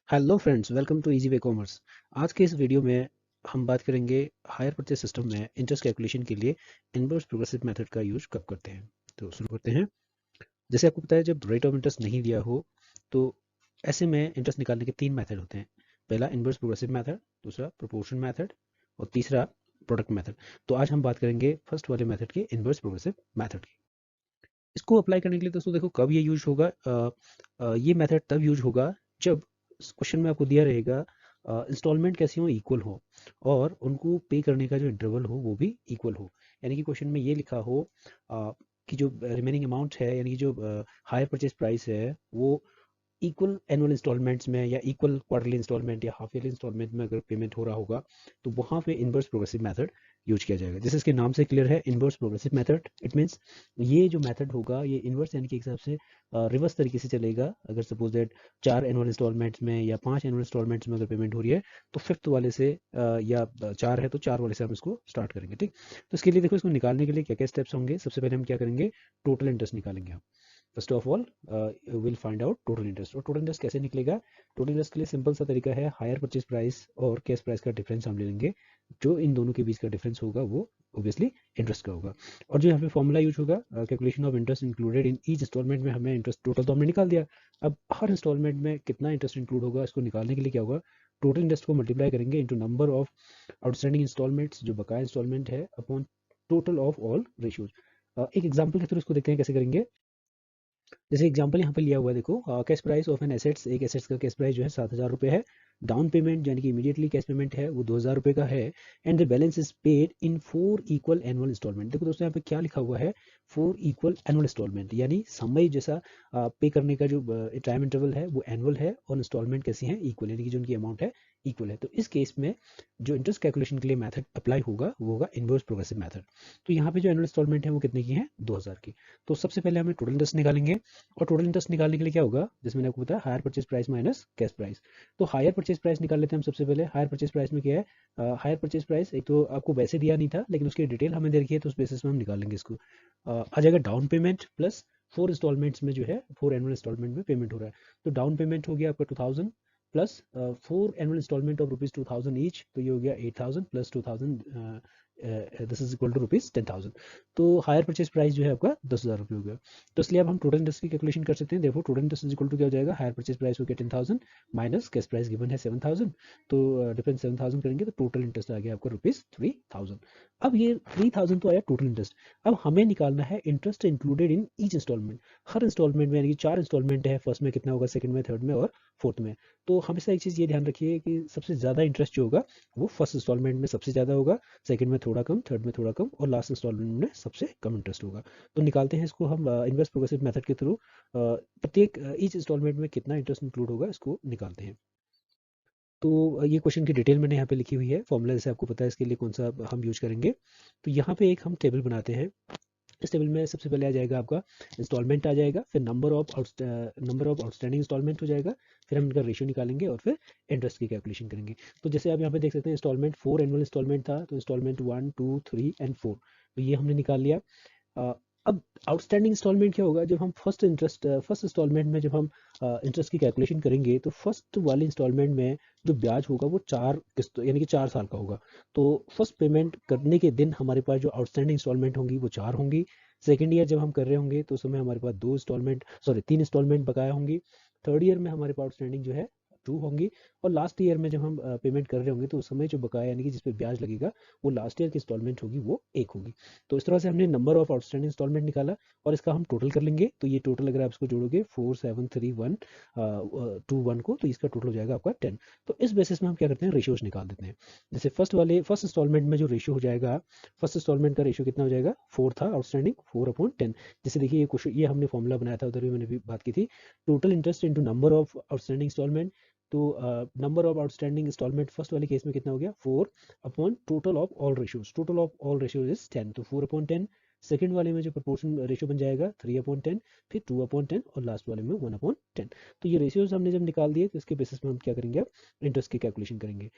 Hello friends, welcome to Easy Way Commerce. आज के इस वीडियो में हम बात करेंगे हायर परचेज सिस्टम में इंटरेस्ट कैलकुलेशन के लिए इनवर्स प्रोग्रेसिव मेथड का यूज कब करते हैं। तो शुरू करते हैं। जैसे आपको पता है, जब रेट ऑफ इंटरेस्ट नहीं दिया हो तो ऐसे में इंटरेस्ट निकालने के तीन मेथड होते हैं। पहला इनवर्स प्रोग्रेसिव मेथड, दूसरा प्रोपोर्शन मेथड और तीसरा प्रोडक्ट मेथड। तो आज हम बात करेंगे फर्स्ट वाले मेथड के, इनवर्स प्रोग्रेसिव मेथड की। इसको अप्लाई करने के लिए दोस्तों देखो कब ये यूज होगा। ये मेथड तब यूज होगा जब क्वेश्चन में आपको दिया रहेगा इंस्टॉलमेंट कैसी हो, इक्वल हो, और उनको पे करने का जो इंटरवल हो वो भी इक्वल हो। यानी कि क्वेश्चन में ये लिखा हो कि जो रिमेनिंग अमाउंट है, यानी कि जो हायर परचेज प्राइस है, वो इक्वल एनुअल इंस्टॉलमेंट्स में या इक्वल क्वार्टरली इंस्टॉलमेंट या हाफ ईयरली इंस्टॉलमेंट में अगर पेमेंट हो रहा होगा तो वहाँ पे इनवर्स प्रोग्रेसिव मेथड यूज किया जाएगा। जैसे इसके नाम से क्लियर है, inverse progressive method, it means ये जो मेथड होगा ये इनवर्स यानी कि एक हिसाब से रिवर्स तरीके से चलेगा। अगर सपोज दैट 4 एनुअल इंस्टॉलमेंट्स में या 5 एनुअल इंस्टॉलमेंट्स में अगर पेमेंट हो रही है तो फिफ्थ वाले से या 4 है तो 4 वाले से हम इसको स्टार्ट करेंगे। ठीक, तो इसके लिए देखो, इसको निकालने के लिए क्या क्या स्टेप्स होंगे। सबसे पहले हम क्या करेंगे, टोटल इंटरेस्ट निकालेंगे हम। First of all will find out total interest. और टोटल इंटरेस्ट कैसे निकलेगा? टोटल इंटरेस्ट के लिए सिंपल सा तरीका है, हायर परचेज प्राइस और कैश प्राइस का डिफरेंस हम ले लेंगे। जो इन दोनों के बीच का डिफरेंस होगा वो ऑब्वियसली इंटरेस्ट का होगा। और जो यहाँ पे फॉर्मूला यूज होगा, calculation of interest included in each instalment में, हमें इंटरेस्ट टोटल तो हमने निकाल दिया। अब हर इंस्टॉलमेंट में कितना इंटरेस्ट इंक्लूड होगा, इसको निकालने के लिए क्या होगा, टोटल इंटरेस्ट को मल्टीप्लाई करेंगे into number of outstanding instalments, जो बकाया इंस्टॉलमेंट है, upon total of all ratios. एक एग्जाम्पल के थ्रू इसको देखते हैं कैसे करेंगे। जैसे एग्जांपल यहाँ पे लिया हुआ है, देखो cash price of an assets, एक एसेट्स का कैश प्राइस जो है 7,000 रुपये है। डाउन पेमेंट यानी कि इमीडिएटली कैश पेमेंट है वो 2,000 रुपये का है। And the balance is paid in 4 equal annual instalment. देखो दोस्तों, यहाँ पे क्या लिखा हुआ है, 4 इक्वल एनुअल इंस्टॉलमेंट, यानी समय जैसा पे करने का जो टाइम इंटरवल है वो एनुअल है, और इंस्टॉलमेंट कैसी है, इक्वल, यानी कि जो उनकी अमाउंट है इक्वल है। तो इस केस में जो इंटरेस्ट कैलकुलेशन के लिए मेथड अप्लाई होगा वो होगा इनवर्स प्रोग्रेसिव मेथड। तो यहाँ पे जो एनुअल इंस्टॉलमेंट है वो कितने की है, 2,000 की। तो सबसे पहले हमें टोटल इंटरेस्ट निकालेंगे। और टोटल इंटरेस्ट निकालने के लिए क्या होगा, जैसे मैंने आपको बताया, hire purchase price minus cash price. तो हायर परचेज प्राइस निकाल लेते हैं हम सबसे पहले। हायर परचेज प्राइस में क्या है, हायर परचेज प्राइस एक तो आपको वैसे दिया नहीं था, लेकिन उसकी डिटेल हमें दे रखी है, तो उस बेसिस में हम निकालेंगे इसको। आ जाएगा डाउन पेमेंट प्लस 4 इंस्टॉलमेंट्स में जो है, 4 एनुअल इंस्टॉलमेंट में पेमेंट हो रहा है। तो डाउन पेमेंट हो गया आपका 2,000 plus 4 annual instalment of rupees 2,000 each, तो ये हो गया 8,000 plus 2,000, this is equal to rupees 10,000। तो हायर परचेज प्राइस जो है आपका 10,000 रुपये हो गया। तो इसलिए अब हम टोटल इंटरेस्ट की कैलकुलेशन कर सकते हैं। देखो total interest is equal to क्या हो जाएगा, हायर परचेज प्राइस हो गया 10,000 माइनस कैश प्राइस गिवन है 7,000। तो डिफरेंस 7,000 करेंगे तो टोटल इंटरेस्ट आ गया आपका रुपीज 3,000। अब ये 3,000 तो आया टोटल इंटरेस्ट। अब हमें निकालना है interest included in each instalment. हर इंस्टॉलमेंट में, यानी कि 4 इंस्टॉलमेंट है, फर्स्ट में कितना होगा, सेकंड में, थर्ड में और फोर्थ में। तो हमेशा एक चीज़ ये ध्यान रखिए कि सबसे ज़्यादा इंटरेस्ट जो होगा वो फर्स्ट इंस्टॉलमेंट में सबसे ज़्यादा होगा, सेकंड में थोड़ा कम, थर्ड में थोड़ा कम, और लास्ट इंस्टॉलमेंट में सबसे कम इंटरेस्ट होगा। तो निकालते हैं इसको हम इनवर्स प्रोग्रेसिव मेथड के थ्रू। प्रत्येक ईच इंस्टॉलमेंट में कितना इंटरेस्ट इंक्लूड होगा इसको निकालते हैं। तो ये क्वेश्चन की डिटेल मैंने यहाँ पे लिखी हुई है, फॉर्मूला जैसे आपको पता है इसके लिए कौन सा हम यूज करेंगे। तो यहाँ पे एक हम टेबल बनाते हैं। इस टेबल में सबसे पहले आ जाएगा आपका इंस्टॉलमेंट आ जाएगा, फिर नंबर ऑफ आउटस्टैंडिंग इंस्टॉलमेंट हो जाएगा, फिर हम इनका रेशियो निकालेंगे और फिर इंटरेस्ट की कैलकुलेशन करेंगे। तो जैसे आप यहाँ पे देख सकते हैं, इंस्टॉलमेंट 4 एनुअल इंस्टॉलमेंट था, तो इंस्टॉलमेंट 1, 2, 3 एंड 4, तो ये हमने निकाल लिया। अ, अब आउटस्टैंडिंग इंस्टॉलमेंट क्या होगा, जब हम फर्स्ट इंस्टॉलमेंट में जब हम इंटरेस्ट की कैलकुलेशन करेंगे तो फर्स्ट वाले इंस्टॉलमेंट में जो ब्याज होगा वो 4 किस्त यानी कि 4 साल का होगा। तो फर्स्ट पेमेंट करने के दिन हमारे पास जो आउटस्टैंडिंग इंस्टॉलमेंट होंगी वो 4 होंगी। सेकेंड ईयर जब हम कर रहे होंगे तो उस समय हमारे पास 3 इंस्टॉलमेंट बकाया होंगी। थर्ड ईयर में हमारे पास आउटस्टैंडिंग जो है 2 होंगी। और लास्ट ईयर में जब हम पेमेंट कर रहे होंगे तो उस समय जो बकाया यानी कि जिस पे ब्याज लगेगा वो लास्ट ईयर की इंस्टॉलमेंट होगी, वो 1 होगी। तो इस तरह से हमने नंबर ऑफ आउटस्टैंडिंग इंस्टॉलमेंट निकाला, और इसका हम टोटल कर लेंगे। तो ये टोटल अगर आप इसको जोड़ोगे 4, 7, 3, 1, 2, 1 को, तो इसका टोटल हो जाएगा आपका 10। तो इस बेसिस में हम क्या करते हैं, रेशियोज निकाल देते हैं। जैसे फर्स्ट इंस्टॉलमेंट में जो रेशियो हो जाएगा, फर्स्ट इंस्टॉलमेंट का रेशियो कितना हो जाएगा, 4 था आउटस्टैंडिंग, 4/10। जैसे देखिए ये क्वेश्चन, ये हमने फॉर्मूला बनाया था, उधर भी मैंने भी बात की थी, total interest into number of outstanding instalment. तो number of outstanding instalment first वाले केस में कितना हो गया, 4 total of all ratios. Total of all ratios is 10, तो 4/10। सेकंड वाले में जो प्रोपोर्शन रेशियो बन जाएगा 3/10, फिर 2/10, और लास्ट वाले में 1/10। तो ये रेशियोज हमने जब निकाल दिए तो इसके बेसिस में हम क्या करेंगे, अब इंटरेस्ट की कैलकुलेशन करेंगे।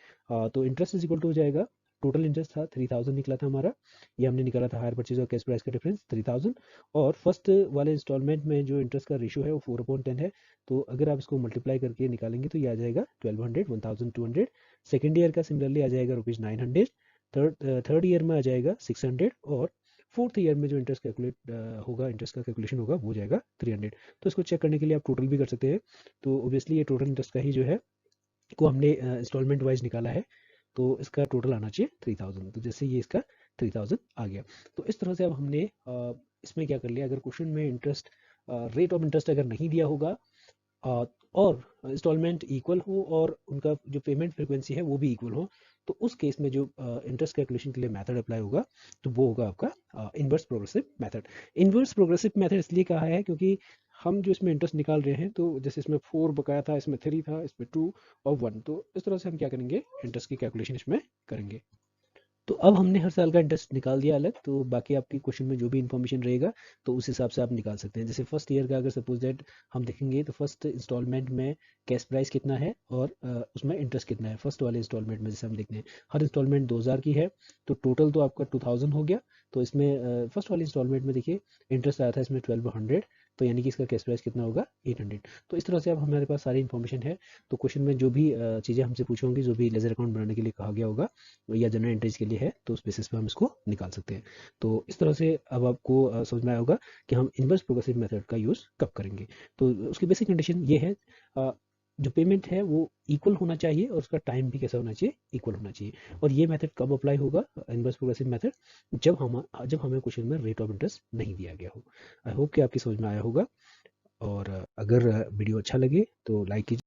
तो इंटरेस्ट इज इक्वल टू हो जाएगा टोटल इंटरेस्ट था 3000 निकला था हमारा, ये हमने निकाला था हायर परचेज और कैश प्राइस का डिफरेंस 3000, और फर्स्ट वाले इंस्टॉलमेंट में जो इंटरेस्ट का रेशियो है वो 4/10 है। तो अगर आप इसको मल्टीप्लाई करके निकालेंगे तो ये आ जाएगा 1200, 1200। सेकेंड ईयर का सिमिलरली आ जाएगा ₹900, थर्ड ईयर में आ जाएगा 600, और फोर्थ ईयर में जो इंटरेस्ट कैलकुलेट होगा, इंटरेस्ट का कैलकुलेशन होगा, वो हो जाएगा 300। तो इसको चेक करने के लिए आप टोटल भी कर सकते हैं। तो ऑब्वियसली ये टोटल इंटरेस्ट का ही जो है को हमने इंस्टॉलमेंट वाइज निकाला है, तो इसका टोटल आना चाहिए 3000। तो जैसे ये इसका 3000 आ गया। तो इस तरह से अब हमने इसमें क्या कर लिया, अगर क्वेश्चन में इंटरेस्ट रेट ऑफ इंटरेस्ट अगर नहीं दिया होगा और इंस्टॉलमेंट इक्वल हो और उनका जो पेमेंट फ्रीक्वेंसी है वो भी इक्वल हो, तो उस केस में जो इंटरेस्ट कैलकुलेशन के लिए मेथड अप्लाई होगा तो वो होगा आपका inverse progressive method. Inverse progressive method इसलिए कहा है क्योंकि हम जो इसमें इंटरेस्ट निकाल रहे हैं, तो जैसे इसमें 4 बकाया था, इसमें 3 था, इसमें 2 और 1, तो इस तरह से हम क्या करेंगे, इंटरेस्ट की कैलकुलेशन इसमें करेंगे। तो अब हमने हर साल का इंटरेस्ट निकाल दिया अलग, तो बाकी आपकी क्वेश्चन में जो भी इन्फॉर्मेशन रहेगा तो उस हिसाब से आप निकाल सकते हैं। जैसे फर्स्ट ईयर का अगर सपोज दैट हम देखेंगे तो फर्स्ट इंस्टॉलमेंट में कैश प्राइस कितना है और उसमें इंटरेस्ट कितना है। फर्स्ट वाले इंस्टॉलमेंट में जैसे हम देखते हैं हर इंस्टॉलमेंट 2000 की है, तो टोटल तो आपका 2000 हो गया। तो इसमें फर्स्ट वाले इंस्टॉलमेंट में देखिए इंटरेस्ट आया था इसमें 1200, तो यानी कि इसका कैश प्राइस कितना होगा 800। तो इस तरह से अब हमारे पास सारी इन्फॉर्मेशन है। तो क्वेश्चन में जो भी चीज़ें हमसे पूछी होंगी, जो भी लेजर अकाउंट बनाने के लिए कहा गया होगा या जनरल एंट्रीज के लिए है, तो उस बेसिस पे हम इसको निकाल सकते हैं। तो इस तरह से अब आपको समझ में आया होगा कि हम इन्वर्स प्रोग्रेसिव मेथड का यूज़ कब करेंगे। तो उसकी बेसिक कंडीशन ये है, जो पेमेंट है वो इक्वल होना चाहिए और उसका टाइम भी कैसा होना चाहिए, इक्वल होना चाहिए। और ये मेथड कब अप्लाई होगा, इन्वर्स प्रोग्रेसिव मेथड, जब हमें क्वेश्चन में रेट ऑफ इंटरेस्ट नहीं दिया गया हो। आई होप कि आपकी समझ में आया होगा। और अगर वीडियो अच्छा लगे तो लाइक कीजिए।